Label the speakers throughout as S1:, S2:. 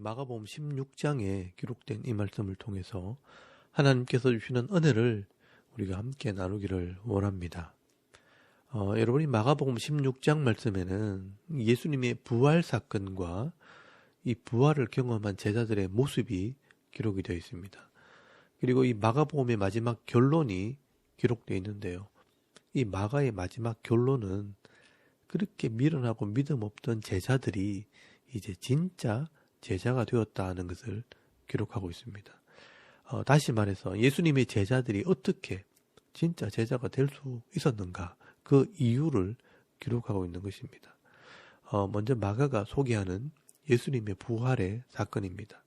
S1: 마가복음 16장에 기록된 이 말씀을 통해서 하나님께서 주시는 은혜를 우리가 함께 나누기를 원합니다. 여러분이 마가복음 16장 말씀에는 예수님의 부활 사건과 이 부활을 경험한 제자들의 모습이 기록이 되어 있습니다. 그리고 이 마가복음의 마지막 결론이 기록되어 있는데요. 이 마가의 마지막 결론은 그렇게 미련하고 믿음 없던 제자들이 이제 진짜 제자가 되었다 하는 것을 기록하고 있습니다. 다시 말해서 예수님의 제자들이 어떻게 진짜 제자가 될 수 있었는가, 그 이유를 기록하고 있는 것입니다. 먼저 마가가 소개하는 예수님의 부활의 사건입니다.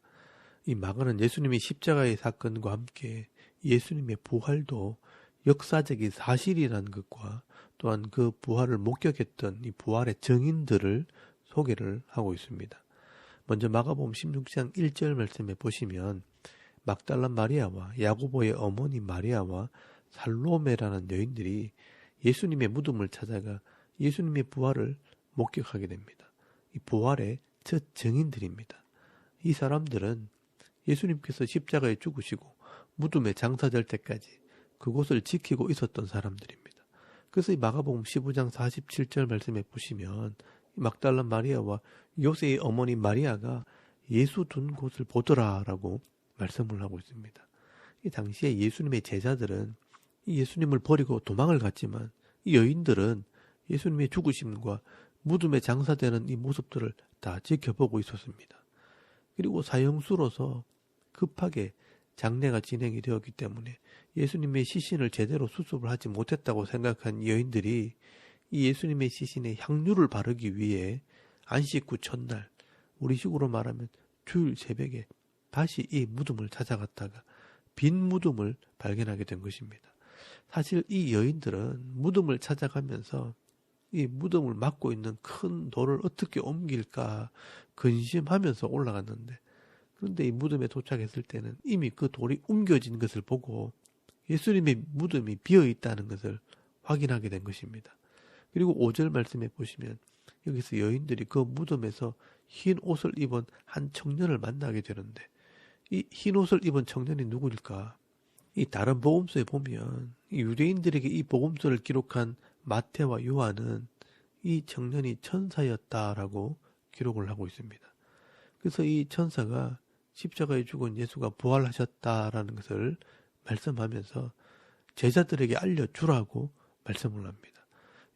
S1: 이 마가는 예수님의 십자가의 사건과 함께 예수님의 부활도 역사적인 사실이라는 것과 또한 그 부활을 목격했던 이 부활의 증인들을 소개를 하고 있습니다. 먼저 마가복음 16장 1절 말씀에 보시면 막달라 마리아와 야고보의 어머니 마리아와 살로메라는 여인들이 예수님의 무덤을 찾아가 예수님의 부활을 목격하게 됩니다. 이 부활의 첫 증인들입니다. 이 사람들은 예수님께서 십자가에 죽으시고 무덤에 장사될 때까지 그곳을 지키고 있었던 사람들입니다. 그래서 이 마가복음 15장 47절 말씀에 보시면 막달라 마리아와 요새의 어머니 마리아가 예수 둔 곳을 보더라라고 말씀을 하고 있습니다. 이 당시에 예수님의 제자들은 이 예수님을 버리고 도망을 갔지만 이 여인들은 예수님의 죽으심과 무덤에 장사되는 이 모습들을 다 지켜보고 있었습니다. 그리고 사형수로서 급하게 장례가 진행이 되었기 때문에 예수님의 시신을 제대로 수습을 하지 못했다고 생각한 여인들이 이 예수님의 시신에 향유를 바르기 위해 안식 후 첫날, 우리식으로 말하면 주일 새벽에 다시 이 무덤을 찾아갔다가 빈 무덤을 발견하게 된 것입니다. 사실 이 여인들은 무덤을 찾아가면서 이 무덤을 막고 있는 큰 돌을 어떻게 옮길까 근심하면서 올라갔는데, 그런데 이 무덤에 도착했을 때는 이미 그 돌이 옮겨진 것을 보고 예수님의 무덤이 비어 있다는 것을 확인하게 된 것입니다. 그리고 5절 말씀에 보시면 여기서 여인들이 그 무덤에서 흰 옷을 입은 한 청년을 만나게 되는데, 이 흰 옷을 입은 청년이 누구일까? 이 다른 복음서에 보면 유대인들에게 이 복음서를 기록한 마태와 요한은 이 청년이 천사였다라고 기록을 하고 있습니다. 그래서 이 천사가 십자가에 죽은 예수가 부활하셨다라는 것을 말씀하면서 제자들에게 알려주라고 말씀을 합니다.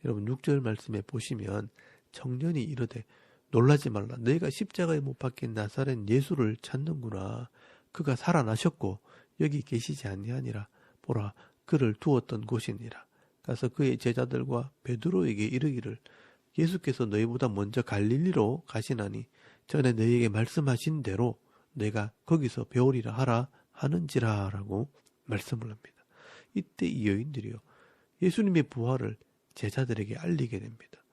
S1: 여러분 6절 말씀에 보시면 청년이 이르되 놀라지 말라. 너희가 십자가에 못 박힌 나사렛 예수를 찾는구나. 그가 살아나셨고 여기 계시지 아니하니라. 보라, 그를 두었던 곳이니라. 가서 그의 제자들과 베드로에게 이르기를 예수께서 너희보다 먼저 갈릴리로 가시나니 전에 너희에게 말씀하신 대로 내가 거기서 배우리라 하라 하는지라 라고 말씀을 합니다. 이때 이 여인들이요, 예수님의 부활을 제자들에게 알리게 됩니다.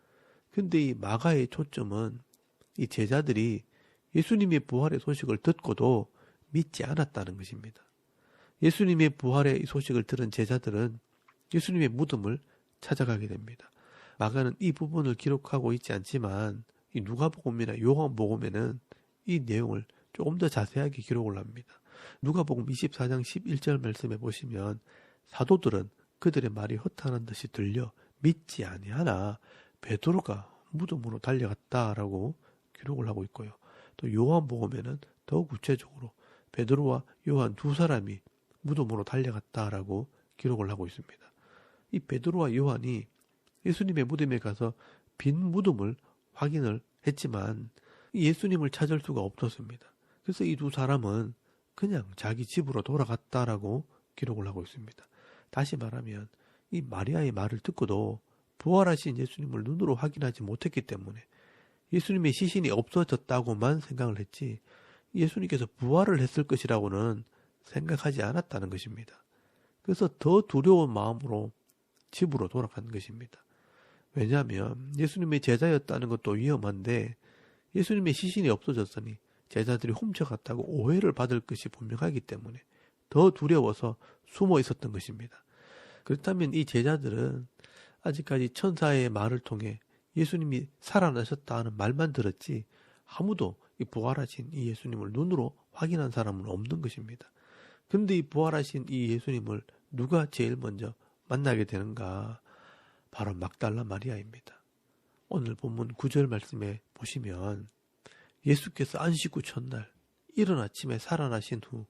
S1: 근데 이 마가의 초점은 이 제자들이 예수님의 부활의 소식을 듣고도 믿지 않았다는 것입니다. 예수님의 부활의 소식을 들은 제자들은 예수님의 무덤을 찾아가게 됩니다. 마가는 이 부분을 기록하고 있지 않지만 이 누가복음이나 요한복음에는 이 내용을 조금 더 자세하게 기록을 합니다. 누가복음 24장 11절 말씀에 보시면 사도들은 그들의 말이 허탄한 듯이 들려 믿지 아니하나 베드로가 무덤으로 달려갔다라고 기록을 하고 있고요. 또 요한복음에는 더 구체적으로 베드로와 요한 두 사람이 무덤으로 달려갔다라고 기록을 하고 있습니다. 이 베드로와 요한이 예수님의 무덤에 가서 빈 무덤을 확인을 했지만 예수님을 찾을 수가 없었습니다. 그래서 이 두 사람은 그냥 자기 집으로 돌아갔다라고 기록을 하고 있습니다. 다시 말하면 이 마리아의 말을 듣고도 부활하신 예수님을 눈으로 확인하지 못했기 때문에 예수님의 시신이 없어졌다고만 생각을 했지 예수님께서 부활을 했을 것이라고는 생각하지 않았다는 것입니다. 그래서 더 두려운 마음으로 집으로 돌아간 것입니다. 왜냐하면 예수님의 제자였다는 것도 위험한데 예수님의 시신이 없어졌으니 제자들이 훔쳐갔다고 오해를 받을 것이 분명하기 때문에 더 두려워서 숨어 있었던 것입니다. 그렇다면 이 제자들은 아직까지 천사의 말을 통해 예수님이 살아나셨다는 말만 들었지 아무도 이 부활하신 이 예수님을 눈으로 확인한 사람은 없는 것입니다. 그런데 이 부활하신 이 예수님을 누가 제일 먼저 만나게 되는가? 바로 막달라 마리아입니다. 오늘 본문 9절 말씀에 보시면 예수께서 안식 후 첫날 이른 아침에 살아나신 후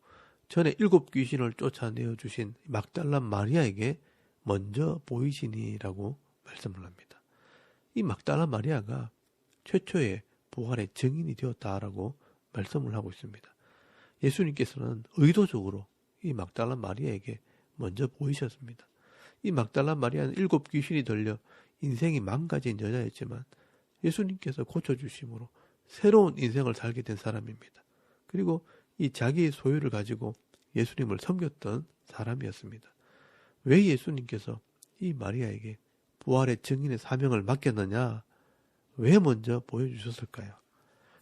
S1: 전에 7 귀신을 쫓아내어 주신 막달라 마리아에게 먼저 보이시니라고 말씀을 합니다. 이 막달라 마리아가 최초의 부활의 증인이 되었다라고 말씀을 하고 있습니다. 예수님께서는 의도적으로 이 막달라 마리아에게 먼저 보이셨습니다. 이 막달라 마리아는 7 귀신이 들려 인생이 망가진 여자였지만 예수님께서 고쳐주심으로 새로운 인생을 살게 된 사람입니다. 그리고 이 자기의 소유를 가지고 예수님을 섬겼던 사람이었습니다. 왜 예수님께서 이 마리아에게 부활의 증인의 사명을 맡겼느냐? 왜 먼저 보여주셨을까요?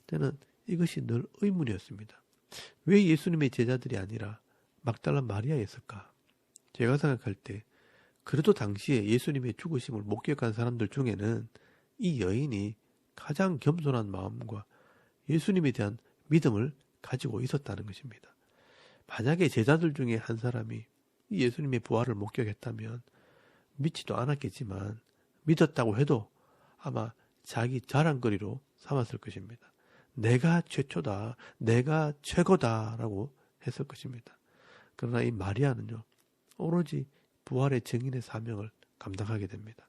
S1: 저는 이것이 늘 의문이었습니다. 왜 예수님의 제자들이 아니라 막달라 마리아였을까? 제가 생각할 때 그래도 당시에 예수님의 죽으심을 목격한 사람들 중에는 이 여인이 가장 겸손한 마음과 예수님에 대한 믿음을 가지고 있었다는 것입니다. 만약에 제자들 중에 한 사람이 예수님의 부활을 목격했다면 믿지도 않았겠지만 믿었다고 해도 아마 자기 자랑거리로 삼았을 것입니다. 내가 최초다, 내가 최고다라고 했을 것입니다. 그러나 이 마리아는요, 오로지 부활의 증인의 사명을 감당하게 됩니다.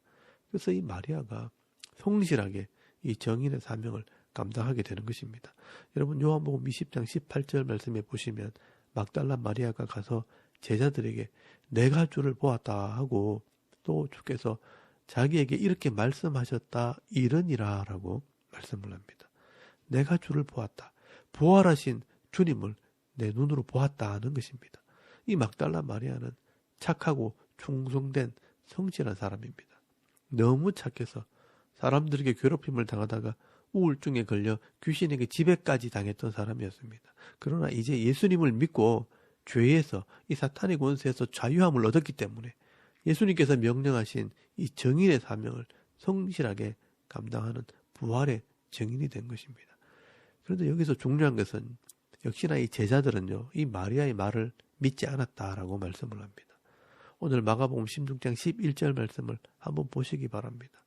S1: 그래서 이 마리아가 성실하게 이 증인의 사명을 감당하게 되는 것입니다. 여러분 요한복음 20장 18절 말씀에 보시면 막달라 마리아가 가서 제자들에게 내가 주를 보았다 하고 또 주께서 자기에게 이렇게 말씀하셨다 이르니라 라고 말씀을 합니다. 내가 주를 보았다. 부활하신 주님을 내 눈으로 보았다 하는 것입니다. 이 막달라 마리아는 착하고 충성된 성실한 사람입니다. 너무 착해서 사람들에게 괴롭힘을 당하다가 우울증에 걸려 귀신에게 지배까지 당했던 사람이었습니다. 그러나 이제 예수님을 믿고 죄에서 이 사탄의 권세에서 자유함을 얻었기 때문에 예수님께서 명령하신 이 정인의 사명을 성실하게 감당하는 부활의 정인이 된 것입니다. 그런데 여기서 중요한 것은 역시나 이 제자들은요, 이 마리아의 말을 믿지 않았다라고 말씀을 합니다. 오늘 마가복음 16장 11절 말씀을 한번 보시기 바랍니다.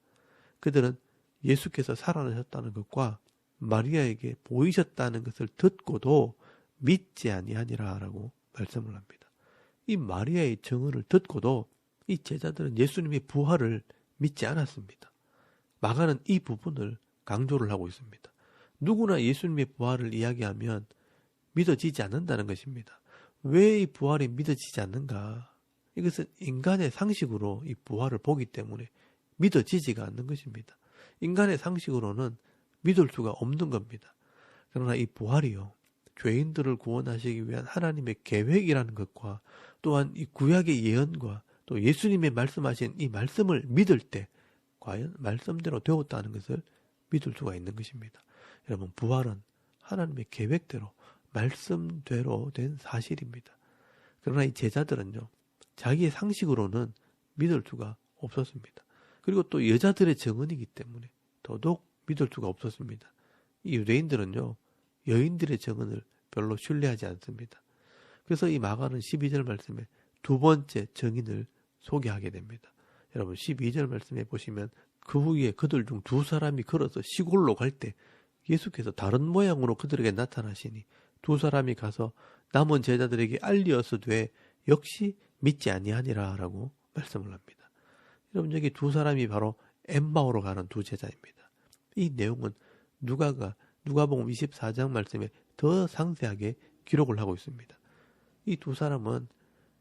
S1: 그들은 예수께서 살아나셨다는 것과 마리아에게 보이셨다는 것을 듣고도 믿지 아니하니라 라고 말씀을 합니다. 이 마리아의 증언을 듣고도 이 제자들은 예수님의 부활을 믿지 않았습니다. 마가는 이 부분을 강조를 하고 있습니다. 누구나 예수님의 부활을 이야기하면 믿어지지 않는다는 것입니다. 왜 이 부활이 믿어지지 않는가? 이것은 인간의 상식으로 이 부활을 보기 때문에 믿어지지가 않는 것입니다. 인간의 상식으로는 믿을 수가 없는 겁니다. 그러나 이 부활이요, 죄인들을 구원하시기 위한 하나님의 계획이라는 것과 또한 이 구약의 예언과 또 예수님의 말씀하신 이 말씀을 믿을 때 과연 말씀대로 되었다는 것을 믿을 수가 있는 것입니다. 여러분, 부활은 하나님의 계획대로 말씀대로 된 사실입니다. 그러나 이 제자들은요, 자기의 상식으로는 믿을 수가 없었습니다. 그리고 또 여자들의 증언이기 때문에 더더욱 믿을 수가 없었습니다. 이 유대인들은요, 여인들의 증언을 별로 신뢰하지 않습니다. 그래서 이 마가는 12절 말씀에 두 번째 증인을 소개하게 됩니다. 여러분 12절 말씀에 보시면 그 후에 그들 중 두 사람이 걸어서 시골로 갈 때 예수께서 다른 모양으로 그들에게 나타나시니 두 사람이 가서 남은 제자들에게 알리었으되 역시 믿지 아니하니라 라고 말씀을 합니다. 여러분 여기 두 사람이 바로 엠마오로 가는 두 제자입니다. 이 내용은 누가복음 24장 말씀에 더 상세하게 기록을 하고 있습니다. 이 두 사람은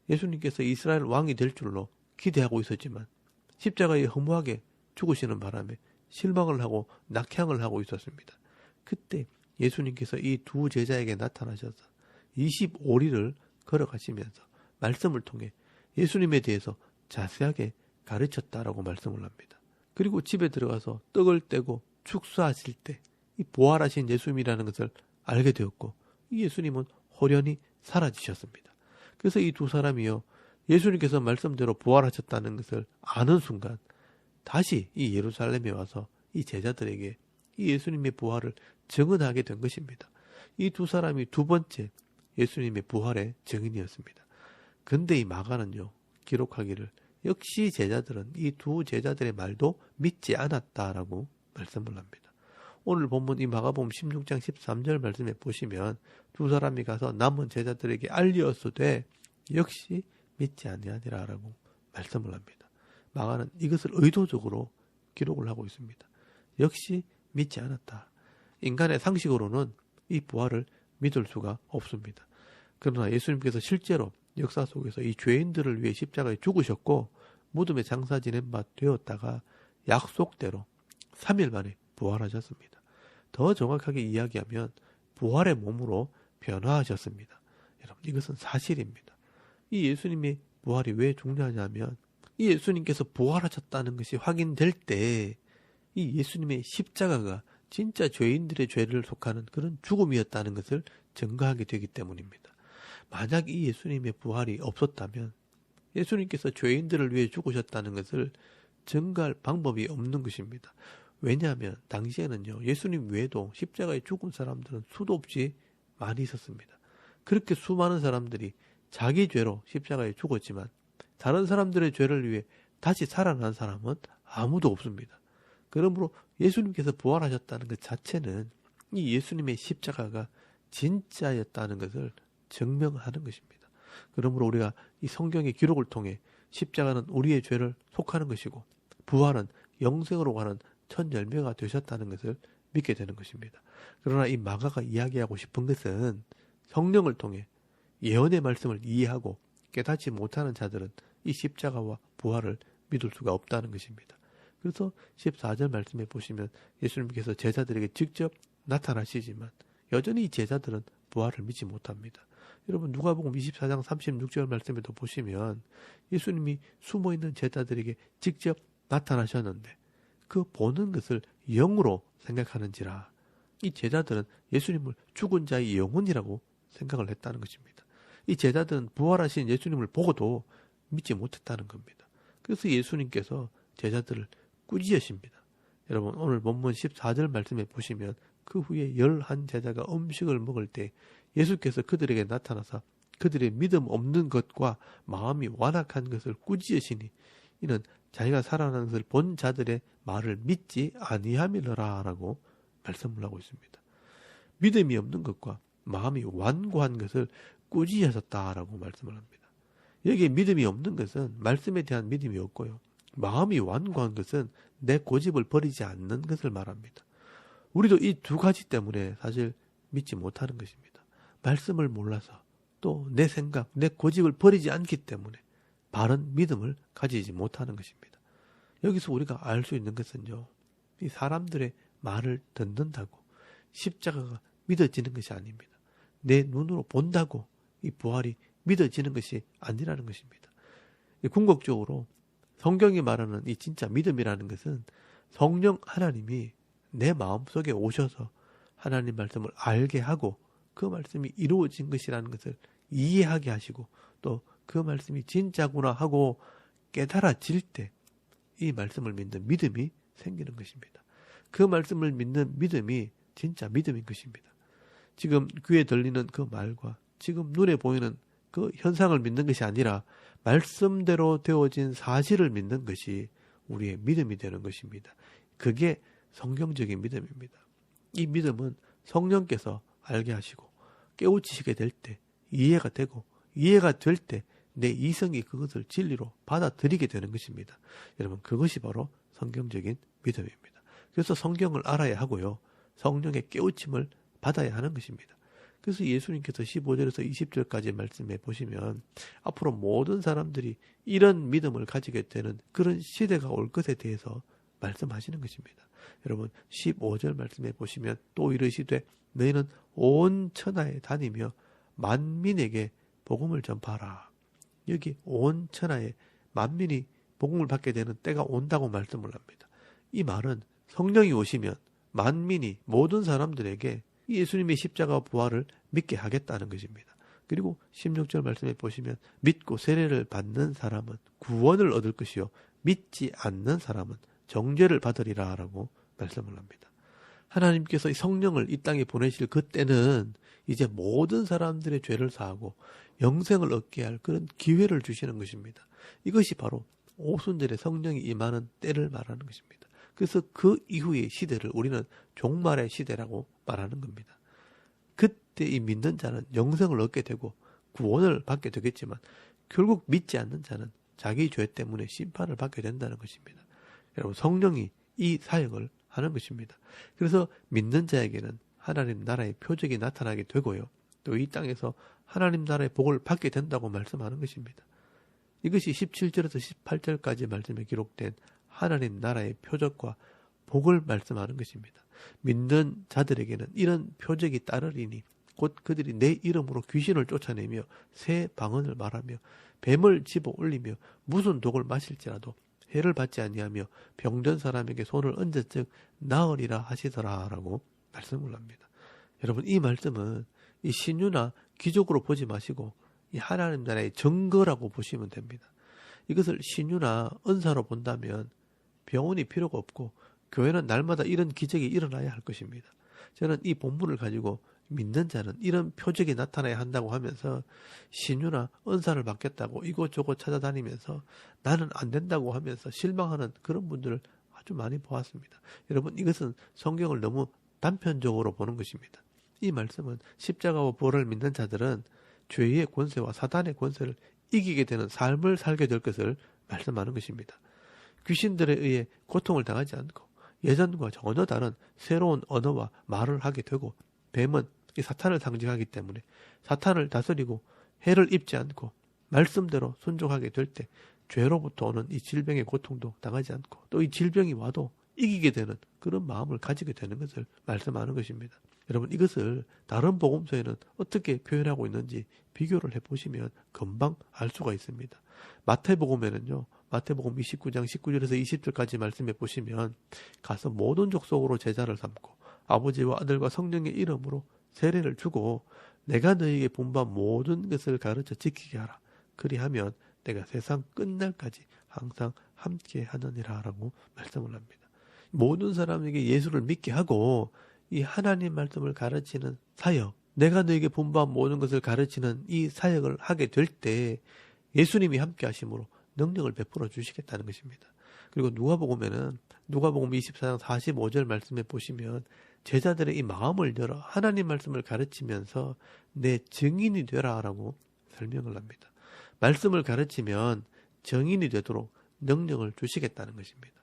S1: 예수님께서 이스라엘 왕이 될 줄로 기대하고 있었지만 십자가에 허무하게 죽으시는 바람에 실망을 하고 낙향을 하고 있었습니다. 그때 예수님께서 이 두 제자에게 나타나셔서 25리를 걸어가시면서 말씀을 통해 예수님에 대해서 자세하게 가르쳤다라고 말씀을 합니다. 그리고 집에 들어가서 떡을 떼고 축사하실 때 이 부활하신 예수님이라는 것을 알게 되었고 이 예수님은 호련히 사라지셨습니다. 그래서 이 두 사람이요, 예수님께서 말씀대로 부활하셨다는 것을 아는 순간 다시 이 예루살렘에 와서 이 제자들에게 이 예수님의 부활을 증언하게 된 것입니다. 이 두 사람이 두 번째 예수님의 부활의 증인이었습니다. 근데 이 마가는요, 기록하기를 역시 제자들은 이 두 제자들의 말도 믿지 않았다라고 말씀을 합니다. 오늘 본문 이 마가복음 16장 13절 말씀에 보시면 두 사람이 가서 남은 제자들에게 알리었으되 역시 믿지 아니하니라라고 말씀을 합니다. 마가는 이것을 의도적으로 기록을 하고 있습니다. 역시 믿지 않았다. 인간의 상식으로는 이 부활을 믿을 수가 없습니다. 그러나 예수님께서 실제로 역사 속에서 이 죄인들을 위해 십자가에 죽으셨고 무덤에 장사 지낸 바 되었다가 약속대로 3일 만에 부활하셨습니다. 더 정확하게 이야기하면 부활의 몸으로 변화하셨습니다. 여러분, 이것은 사실입니다. 이 예수님의 부활이 왜 중요하냐면 이 예수님께서 부활하셨다는 것이 확인될 때 이 예수님의 십자가가 진짜 죄인들의 죄를 속하는 그런 죽음이었다는 것을 증거하게 되기 때문입니다. 만약 이 예수님의 부활이 없었다면 예수님께서 죄인들을 위해 죽으셨다는 것을 증거할 방법이 없는 것입니다. 왜냐하면 당시에는요, 예수님 외에도 십자가에 죽은 사람들은 수도 없이 많이 있었습니다. 그렇게 수많은 사람들이 자기 죄로 십자가에 죽었지만 다른 사람들의 죄를 위해 다시 살아난 사람은 아무도 없습니다. 그러므로 예수님께서 부활하셨다는 것 자체는 이 예수님의 십자가가 진짜였다는 것을 증명하는 것입니다. 그러므로 우리가 이 성경의 기록을 통해 십자가는 우리의 죄를 속하는 것이고 부활은 영생으로 가는 첫 열매가 되셨다는 것을 믿게 되는 것입니다. 그러나 이 마가가 이야기하고 싶은 것은 성령을 통해 예언의 말씀을 이해하고 깨닫지 못하는 자들은 이 십자가와 부활을 믿을 수가 없다는 것입니다. 그래서 14절 말씀에 보시면 예수님께서 제자들에게 직접 나타나시지만 여전히 이 제자들은 부활을 믿지 못합니다. 여러분, 누가복음 24장 36절 말씀에도 보시면 예수님이 숨어있는 제자들에게 직접 나타나셨는데 그 보는 것을 영으로 생각하는지라 이 제자들은 예수님을 죽은 자의 영혼이라고 생각을 했다는 것입니다. 이 제자들은 부활하신 예수님을 보고도 믿지 못했다는 겁니다. 그래서 예수님께서 제자들을 꾸짖으십니다. 여러분, 오늘 본문 14절 말씀에 보시면 그 후에 11제자가 음식을 먹을 때 예수께서 그들에게 나타나서 그들의 믿음 없는 것과 마음이 완악한 것을 꾸짖으시니 이는 자기가 살아나는 것을 본 자들의 말을 믿지 아니함이더라 라고 말씀을 하고 있습니다. 믿음이 없는 것과 마음이 완고한 것을 꾸짖으셨다라고 말씀을 합니다. 여기에 믿음이 없는 것은 말씀에 대한 믿음이 없고요. 마음이 완고한 것은 내 고집을 버리지 않는 것을 말합니다. 우리도 이 두 가지 때문에 사실 믿지 못하는 것입니다. 말씀을 몰라서 또 내 생각, 내 고집을 버리지 않기 때문에 바른 믿음을 가지지 못하는 것입니다. 여기서 우리가 알 수 있는 것은요, 이 사람들의 말을 듣는다고 십자가가 믿어지는 것이 아닙니다. 내 눈으로 본다고 이 부활이 믿어지는 것이 아니라는 것입니다. 궁극적으로 성경이 말하는 이 진짜 믿음이라는 것은 성령 하나님이 내 마음속에 오셔서 하나님 말씀을 알게 하고 그 말씀이 이루어진 것이라는 것을 이해하게 하시고 또 그 말씀이 진짜구나 하고 깨달아질 때 이 말씀을 믿는 믿음이 생기는 것입니다. 그 말씀을 믿는 믿음이 진짜 믿음인 것입니다. 지금 귀에 들리는 그 말과 지금 눈에 보이는 그 현상을 믿는 것이 아니라 말씀대로 되어진 사실을 믿는 것이 우리의 믿음이 되는 것입니다. 그게 성경적인 믿음입니다. 이 믿음은 성령께서 알게 하시고 깨우치시게 될 때 이해가 되고 이해가 될 때 내 이성이 그것을 진리로 받아들이게 되는 것입니다. 여러분, 그것이 바로 성경적인 믿음입니다. 그래서 성경을 알아야 하고요. 성령의 깨우침을 받아야 하는 것입니다. 그래서 예수님께서 15절에서 20절까지 말씀해 보시면 앞으로 모든 사람들이 이런 믿음을 가지게 되는 그런 시대가 올 것에 대해서 말씀하시는 것입니다. 여러분, 15절 말씀해 보시면 또 이르시되 너희는 온 천하에 다니며 만민에게 복음을 전파하라. 여기 온 천하에 만민이 복음을 받게 되는 때가 온다고 말씀을 합니다. 이 말은 성령이 오시면 만민이 모든 사람들에게 예수님의 십자가 부활을 믿게 하겠다는 것입니다. 그리고 16절 말씀에 보시면 믿고 세례를 받는 사람은 구원을 얻을 것이요 믿지 않는 사람은 정죄를 받으리라 라고 말씀을 합니다. 하나님께서 이 성령을 이 땅에 보내실 그때는 이제 모든 사람들의 죄를 사하고 영생을 얻게 할 그런 기회를 주시는 것입니다. 이것이 바로 오순절에 성령이 임하는 때를 말하는 것입니다. 그래서 그 이후의 시대를 우리는 종말의 시대라고 말하는 겁니다. 그때 이 믿는 자는 영생을 얻게 되고 구원을 받게 되겠지만 결국 믿지 않는 자는 자기 죄 때문에 심판을 받게 된다는 것입니다. 여러분, 성령이 이 사역을 하는 것입니다. 그래서 믿는 자에게는 하나님 나라의 표적이 나타나게 되고요. 또 이 땅에서 하나님 나라의 복을 받게 된다고 말씀하는 것입니다. 이것이 17절에서 18절까지 말씀에 기록된 하나님 나라의 표적과 복을 말씀하는 것입니다. 믿는 자들에게는 이런 표적이 따르리니 곧 그들이 내 이름으로 귀신을 쫓아내며 새 방언을 말하며 뱀을 집어 올리며 무슨 독을 마실지라도 해를 받지 아니하며 병든 사람에게 손을 얹은즉 나으리라 하시더라라고 말씀을 합니다. 여러분, 이 말씀은 이 신유나 기적으로 보지 마시고 이 하나님 나라의 증거라고 보시면 됩니다. 이것을 신유나 은사로 본다면 병원이 필요가 없고 교회는 날마다 이런 기적이 일어나야 할 것입니다. 저는 이 본문을 가지고 믿는 자는 이런 표적이 나타나야 한다고 하면서 신유나 은사를 받겠다고 이곳저곳 찾아다니면서 나는 안 된다고 하면서 실망하는 그런 분들을 아주 많이 보았습니다. 여러분, 이것은 성경을 너무 단편적으로 보는 것입니다. 이 말씀은 십자가와 부활을 믿는 자들은 죄의 권세와 사단의 권세를 이기게 되는 삶을 살게 될 것을 말씀하는 것입니다. 귀신들에 의해 고통을 당하지 않고 예전과 전혀 다른 새로운 언어와 말을 하게 되고 뱀은 이 사탄을 상징하기 때문에 사탄을 다스리고 해를 입지 않고 말씀대로 순종하게 될 때 죄로부터 오는 이 질병의 고통도 당하지 않고 또 이 질병이 와도 이기게 되는 그런 마음을 가지게 되는 것을 말씀하는 것입니다. 여러분, 이것을 다른 복음서에는 어떻게 표현하고 있는지 비교를 해보시면 금방 알 수가 있습니다. 마태복음에는요, 마태복음 29장 19절에서 20절까지 말씀해 보시면 가서 모든 족속으로 제자를 삼고 아버지와 아들과 성령의 이름으로 세례를 주고 내가 너희에게 분부한 모든 것을 가르쳐 지키게 하라. 그리하면 내가 세상 끝날까지 항상 함께 하느니라 라고 말씀을 합니다. 모든 사람에게 예수를 믿게 하고 이 하나님 말씀을 가르치는 사역, 내가 너에게 분부한 모든 것을 가르치는 이 사역을 하게 될 때 예수님이 함께 하심으로 능력을 베풀어 주시겠다는 것입니다. 그리고 누가복음에는 누가복음 24장 45절 말씀에 보시면 제자들의 이 마음을 열어 하나님 말씀을 가르치면서 내 증인이 되라라고 설명을 합니다. 말씀을 가르치면 증인이 되도록 능력을 주시겠다는 것입니다.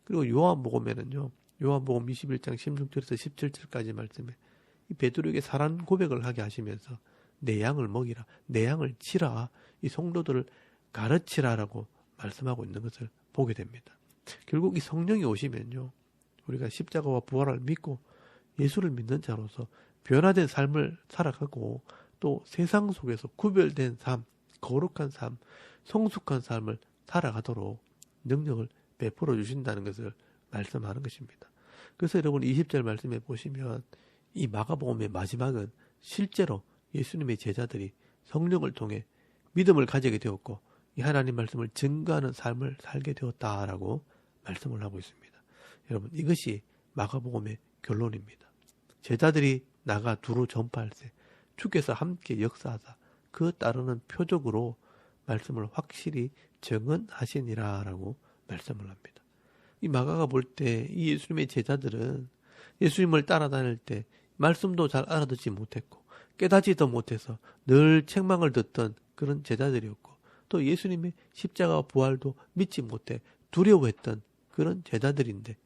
S1: 그리고 요한복음에는요, 요한복음 21장 16절에서 17절까지 말씀에 이 베드로에게 사랑 고백을 하게 하시면서 내 양을 먹이라, 내 양을 치라, 이 성도들을 가르치라라고 말씀하고 있는 것을 보게 됩니다. 결국 이 성령이 오시면요, 우리가 십자가와 부활을 믿고 예수를 믿는 자로서 변화된 삶을 살아가고 또 세상 속에서 구별된 삶, 거룩한 삶, 성숙한 삶을 살아가도록 능력을 베풀어 주신다는 것을 말씀하는 것입니다. 그래서 여러분 20절 말씀에 보시면 이 마가복음의 마지막은 실제로 예수님의 제자들이 성령을 통해 믿음을 가지게 되었고 이 하나님 말씀을 증거하는 삶을 살게 되었다라고 말씀을 하고 있습니다. 여러분, 이것이 마가복음의 결론입니다. 제자들이 나가 두루 전파할세 주께서 함께 역사하사 그 따르는 표적으로 말씀을 확실히 증언하시니라라고 말씀을 합니다. 이 마가가 볼 때 이 예수님의 제자들은 예수님을 따라다닐 때 말씀도 잘 알아듣지 못했고 깨닫지도 못해서 늘 책망을 듣던 그런 제자들이었고 또 예수님의 십자가와 부활도 믿지 못해 두려워했던 그런 제자들인데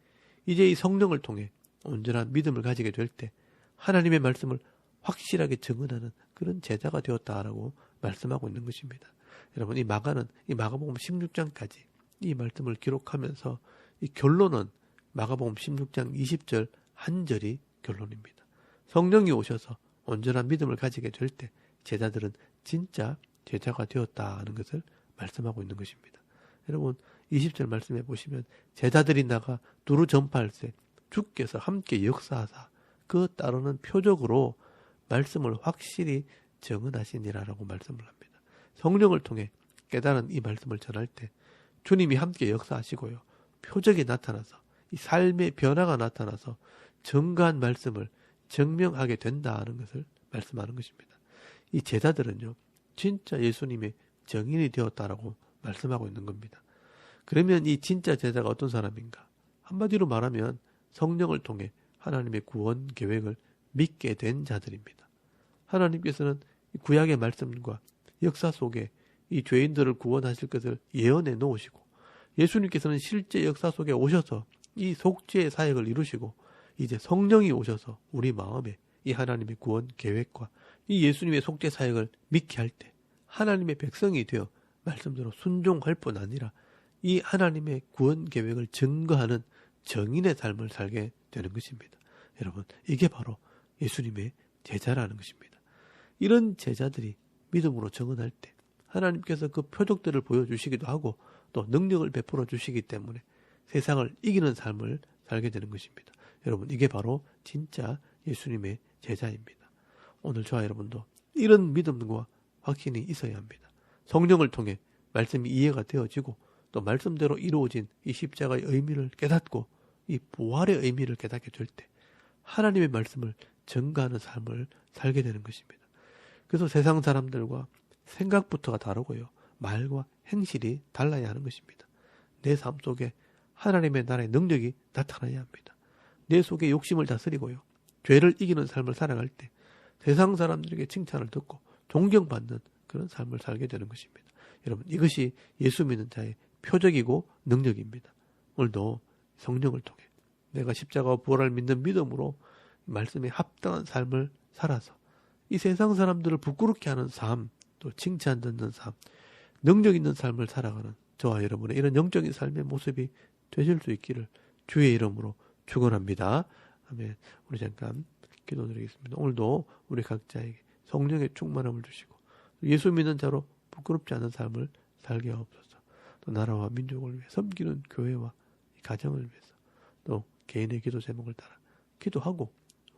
S1: 이제 이 성령을 통해 온전한 믿음을 가지게 될 때 하나님의 말씀을 확실하게 증언하는 그런 제자가 되었다라고 말씀하고 있는 것입니다. 여러분, 이 마가는 이 마가복음 16장까지 이 말씀을 기록하면서 이 결론은 마가복음 16장 20절 한 절이 결론입니다. 성령이 오셔서 온전한 믿음을 가지게 될 때 제자들은 진짜 제자가 되었다는 것을 말씀하고 있는 것입니다. 여러분, 20절 말씀해 보시면 제자들이 나가 두루 전파할세 주께서 함께 역사하사 그 따르는 표적으로 말씀을 확실히 증언하시니라라고 말씀을 합니다. 성령을 통해 깨달은 이 말씀을 전할 때 주님이 함께 역사하시고요. 표적이 나타나서 이 삶의 변화가 나타나서 증거한 말씀을 증명하게 된다는 것을 말씀하는 것입니다. 이 제자들은요, 진짜 예수님의 증인이 되었다라고 말씀하고 있는 겁니다. 그러면 이 진짜 제자가 어떤 사람인가? 한마디로 말하면 성령을 통해 하나님의 구원 계획을 믿게 된 자들입니다. 하나님께서는 구약의 말씀과 역사 속에 이 죄인들을 구원하실 것을 예언해 놓으시고, 예수님께서는 실제 역사 속에 오셔서 이 속죄의 사역을 이루시고, 이제 성령이 오셔서 우리 마음에 이 하나님의 구원 계획과 이 예수님의 속죄 사역을 믿게 할 때 하나님의 백성이 되어 말씀대로 순종할 뿐 아니라 이 하나님의 구원 계획을 증거하는 정인의 삶을 살게 되는 것입니다. 여러분, 이게 바로 예수님의 제자라는 것입니다. 이런 제자들이 믿음으로 정언할 때 하나님께서 그 표적들을 보여주시기도 하고 또 능력을 베풀어 주시기 때문에 세상을 이기는 삶을 살게 되는 것입니다. 여러분, 이게 바로 진짜 예수님의 제자입니다. 오늘 저와 여러분도 이런 믿음과 확신이 있어야 합니다. 성령을 통해 말씀이 이해가 되어지고 또 말씀대로 이루어진 이 십자가의 의미를 깨닫고 이 부활의 의미를 깨닫게 될 때 하나님의 말씀을 증거하는 삶을 살게 되는 것입니다. 그래서 세상 사람들과 생각부터가 다르고요. 말과 행실이 달라야 하는 것입니다. 내 삶 속에 하나님의 나라의 능력이 나타나야 합니다. 내 속에 욕심을 다스리고요. 죄를 이기는 삶을 살아갈 때 세상 사람들에게 칭찬을 듣고 존경받는 그런 삶을 살게 되는 것입니다. 여러분, 이것이 예수 믿는 자의 표적이고 능력입니다. 오늘도 성령을 통해 내가 십자가와 부활을 믿는 믿음으로 말씀에 합당한 삶을 살아서 이 세상 사람들을 부끄럽게 하는 삶, 또 칭찬 듣는 삶, 능력 있는 삶을 살아가는 저와 여러분의 이런 영적인 삶의 모습이 되실 수 있기를 주의 이름으로 축원합니다. 아멘. 우리 잠깐 기도드리겠습니다. 오늘도 우리 각자에게 성령의 충만함을 주시고 예수 믿는 자로 부끄럽지 않은 삶을 살게 하옵소서. 또 나라와 민족을 위해 섬기는 교회와 가정을 위해서 또 개인의 기도 제목을 따라 기도하고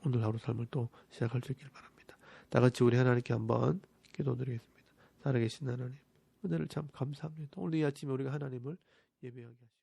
S1: 오늘 하루 삶을 또 시작할 수 있길 바랍니다. 다 같이 우리 하나님께 한번 기도드리겠습니다. 살아계신 하나님, 은혜를 참 감사합니다. 오늘 이 아침에 우리가 하나님을 예배하게 하시고